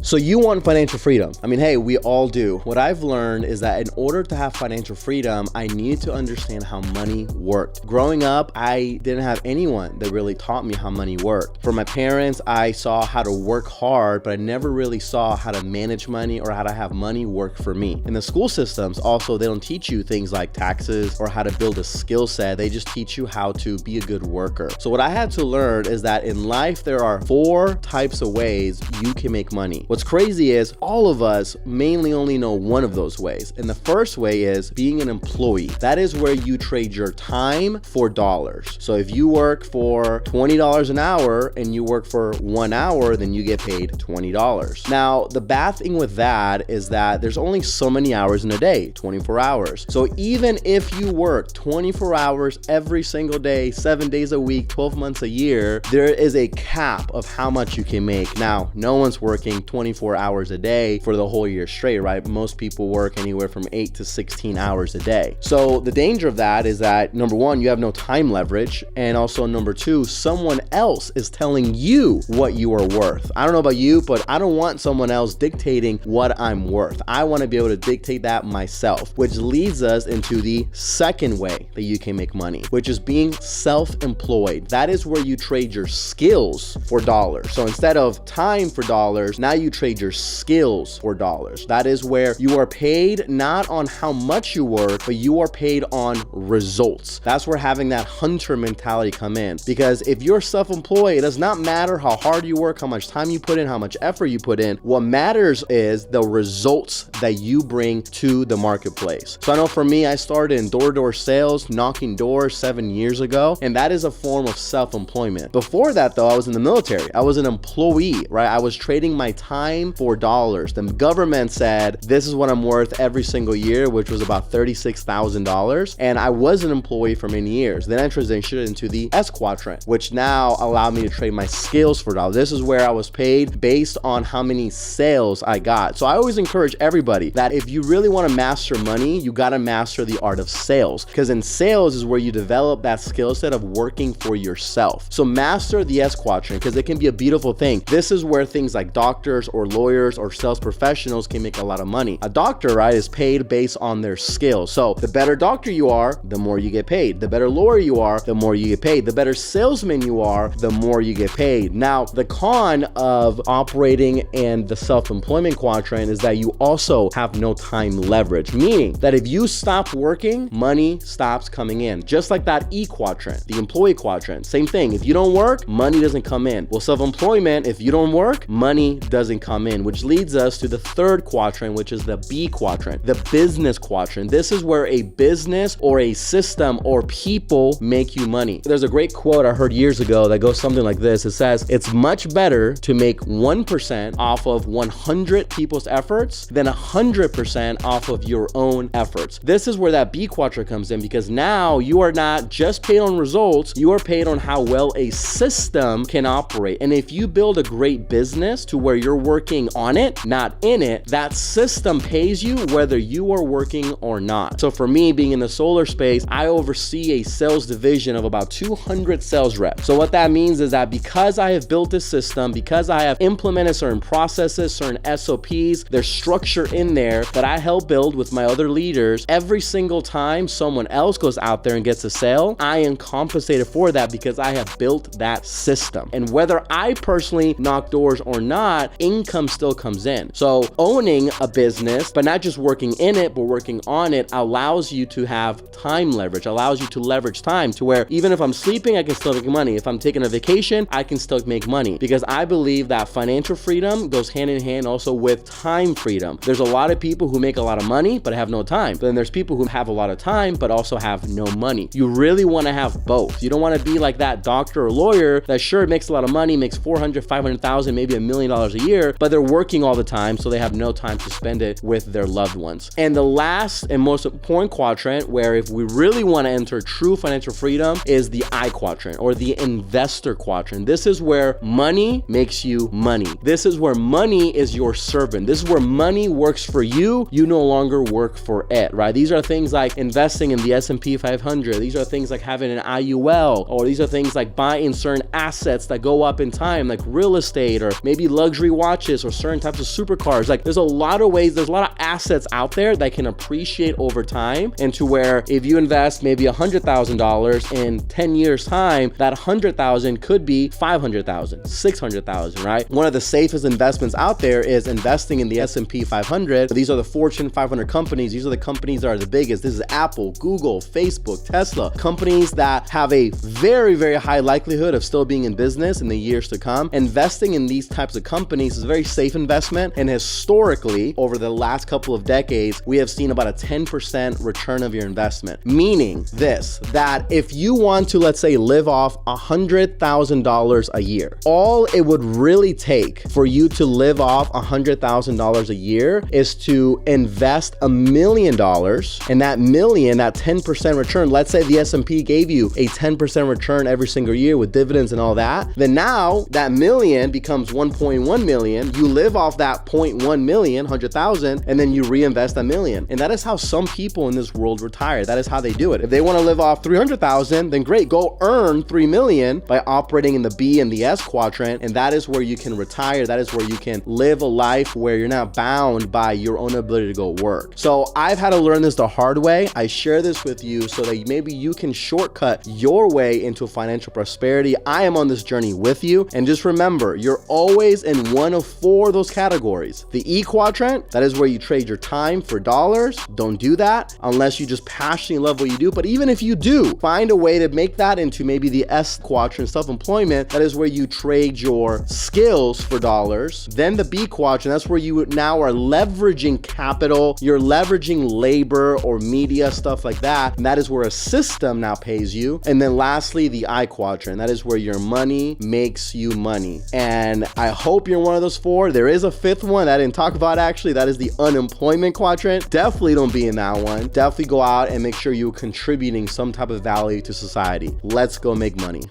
So you want financial freedom. I mean, hey, we all do. What I've learned is that in order to have financial freedom, I needed to understand how money worked. Growing up, I didn't have anyone that really taught me how money worked. For my parents, I saw how to work hard, but I never really saw how to manage money or how to have money work for me. In the school systems, also, they don't teach you things like taxes or how to build a skill set. They just teach you how to be a good worker. So what I had to learn is that in life, there are 4 types of ways you can make money. What's crazy is all of us mainly only know one of those ways. And the first way is being an employee. That is where you trade your time for dollars. So if you work for $20 an hour and you work for 1 hour, then you get paid $20. Now, the bad thing with that is that there's only so many hours in a day, 24 hours. So even if you work 24 hours every single day, 7 days a week, 12 months a year, there is a cap of how much you can make. Now, no one's working 24 hours a day for the whole year straight, right? Most people work anywhere from 8 to 16 hours a day. So the danger of that is that number 1, you have no time leverage. And also number 2, someone else is telling you what you are worth. I don't know about you, but I don't want someone else dictating what I'm worth. I want to be able to dictate that myself, which leads us into the second way that you can make money, which is being self-employed. That is where you trade your skills for dollars. So instead of time for dollars, now you trade your skills for dollars. That is where you are paid not on how much you work, but you are paid on results. That's where having that hunter mentality come in. Because if you're self-employed, it does not matter how hard you work, how much time you put in, how much effort you put in. What matters is the results that you bring to the marketplace. So I know for me, I started in door-to-door sales, knocking doors 7 years ago, and that is a form of self-employment. Before that though, I was in the military. I was an employee, right? I was trading my time for dollars. The government said, this is what I'm worth every single year, which was about $36,000. And I was an employee for many years. Then I transitioned into the S quadrant, which now allowed me to trade my skills for dollars. This is where I was paid based on how many sales I got. So I always encourage everybody that if you really want to master money, you got to master the art of sales, because in sales is where you develop that skill set of working for yourself. So master the S quadrant, because it can be a beautiful thing. This is where things like doctors or lawyers or sales professionals can make a lot of money. A doctor, right, is paid based on their skills. So the better doctor you are, the more you get paid. The better lawyer you are, the more you get paid. The better salesman you are, the more you get paid. Now, the con of operating in the self-employment quadrant is that you also have no time leverage, meaning that if you stop working, money stops coming in. Just like that E quadrant, the employee quadrant, same thing. If you don't work, money doesn't come in. Well, self-employment, if you don't work, money doesn't come in, which leads us to the third quadrant, which is the B quadrant, the business quadrant. This is where a business or a system or people make you money. There's a great quote I heard years ago that goes something like this. It says, it's much better to make 1% off of 100 people's efforts than 100% off of your own efforts. This is where that B quadrant comes in, because now you are not just paid on results, you are paid on how well a system can operate. And if you build a great business to where you're working on it, not in it, that system pays you whether you are working or not. So for me, being in the solar space, I oversee a sales division of about 200 sales reps. So what that means is that because I have built this system, because I have implemented certain processes, certain SOPs, there's structure in there that I help build with my other leaders. Every single time someone else goes out there and gets a sale, I am compensated for that because I have built that system. And whether I personally knock doors or not, income still comes in. So owning a business, but not just working in it, but working on it, allows you to have time leverage, allows you to leverage time to where even if I'm sleeping, I can still make money. If I'm taking a vacation, I can still make money, because I believe that financial freedom goes hand in hand also with time freedom. There's a lot of people who make a lot of money, but have no time. But then there's people who have a lot of time, but also have no money. You really want to have both. You don't want to be like that doctor or lawyer that sure makes a lot of money, makes 400, 500,000, maybe $1 million a year, but they're working all the time, so they have no time to spend it with their loved ones. And the last and most important quadrant, where if we really want to enter true financial freedom, is the I quadrant, or the investor quadrant. This is where money makes you money. This is where money is your servant. This is where money works for you. You no longer work for it, right? These are things like investing in the S&P 500. These are things like having an IUL, or these are things like buying certain assets that go up in time, like real estate, or maybe luxury watches watches or certain types of supercars. Like there's a lot of ways, there's a lot of assets out there that can appreciate over time, and to where if you invest maybe $100,000 in 10 years time, that 100,000 could be 500,000, 600,000, right? One of the safest investments out there is investing in the S&P 500. These are the Fortune 500 companies. These are the companies that are the biggest. This is Apple, Google, Facebook, Tesla, companies that have a very, very high likelihood of still being in business in the years to come. Investing in these types of companies is a very safe investment, and historically, over the last couple of decades, we have seen about a 10% return of your investment. Meaning this, that if you want to, let's say, live off $100,000 a year, all it would really take for you to live off $100,000 a year is to invest $1 million, and that million, that 10% return, let's say the S&P gave you a 10% return every single year with dividends and all that, then now that million becomes 1.1 million. You live off that 0.1 million, 100,000, and then you reinvest a million. And that is how some people in this world retire. That is how they do it. If they want to live off 300,000, then great, go earn 3 million by operating in the B and the S quadrant. And that is where you can retire. That is where you can live a life where you're not bound by your own ability to go work. So I've had to learn this the hard way. I share this with you so that maybe you can shortcut your way into financial prosperity. I am on this journey with you. And just remember, you're always in one of 4 of those categories. The E quadrant, that is where you trade your time for dollars. Don't do that unless you just passionately love what you do. But even if you do, find a way to make that into maybe the S quadrant, self-employment. That is where you trade your skills for dollars. Then the B quadrant, that's where you now are leveraging capital. You're leveraging labor or media, stuff like that. And that is where a system now pays you. And then lastly, the I quadrant, that is where your money makes you money. And I hope you're one of those 4. There is a 5th one that I didn't talk about actually. That is the unemployment quadrant. Definitely don't be in that one. Definitely go out and make sure you're contributing some type of value to society. Let's go make money.